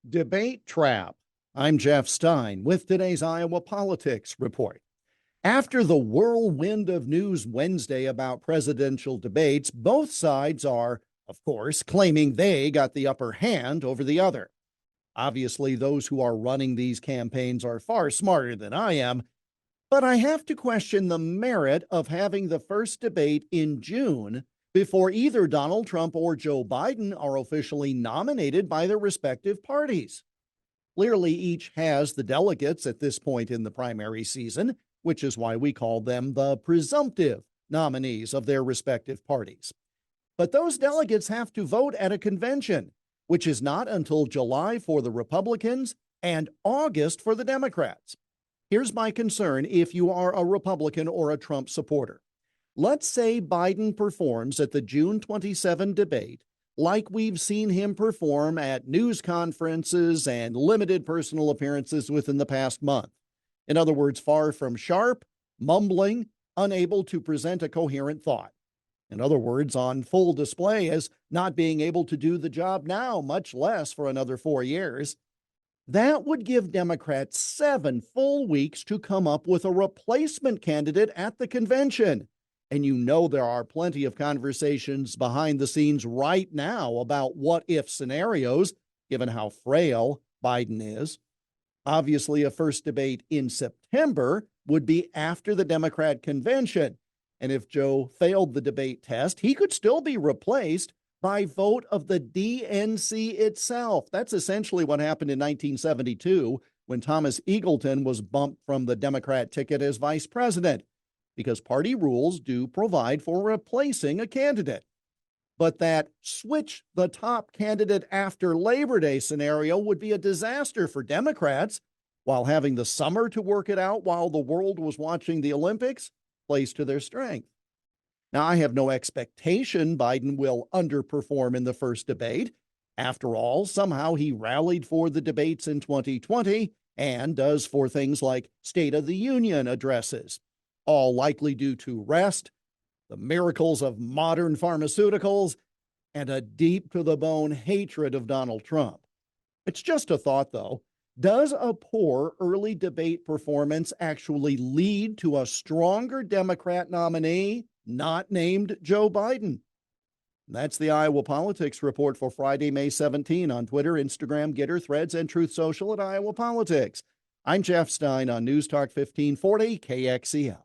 Debate trap. I'm Jeff Stein with today's Iowa Politics Report. After the whirlwind of news Wednesday about presidential debates, both sides are, of course, claiming they got the upper hand over the other. Obviously, those who are running these campaigns are far smarter than I am, but I have to question the merit of having the first debate in June before either Donald Trump or Joe Biden are officially nominated by their respective parties. Clearly, each has the delegates at this point in the primary season, which is why we call them the presumptive nominees of their respective parties. But those delegates have to vote at a convention, which is not until July for the Republicans and August for the Democrats. Here's my concern if you are a Republican or a Trump supporter. Let's say Biden performs at the June 27 debate like we've seen him perform at news conferences and limited personal appearances within the past month. In other words, far from sharp, mumbling, unable to present a coherent thought. In other words, on full display as not being able to do the job now, much less for another 4 years. That would give Democrats 7 full weeks to come up with a replacement candidate at the convention. And you know there are plenty of conversations behind the scenes right now about what-if scenarios, given how frail Biden is. Obviously, a first debate in September would be after the Democrat convention. And if Joe failed the debate test, he could still be replaced by vote of the DNC itself. That's essentially what happened in 1972 when Thomas Eagleton was bumped from the Democrat ticket as vice president, because party rules do provide for replacing a candidate. But that switch the top candidate after Labor Day scenario would be a disaster for Democrats, while having the summer to work it out while the world was watching the Olympics plays to their strength. Now, I have no expectation Biden will underperform in the first debate. After all, somehow he rallied for the debates in 2020 and does for things like State of the Union addresses, all likely due to rest, the miracles of modern pharmaceuticals, and a deep-to-the-bone hatred of Donald Trump. It's just a thought, though. Does a poor early debate performance actually lead to a stronger Democrat nominee not named Joe Biden? That's the Iowa Politics Report for Friday, May 17 on Twitter, Instagram, Getter, Threads, and Truth Social at Iowa Politics. I'm Jeff Stein on News Talk 1540 KXEL.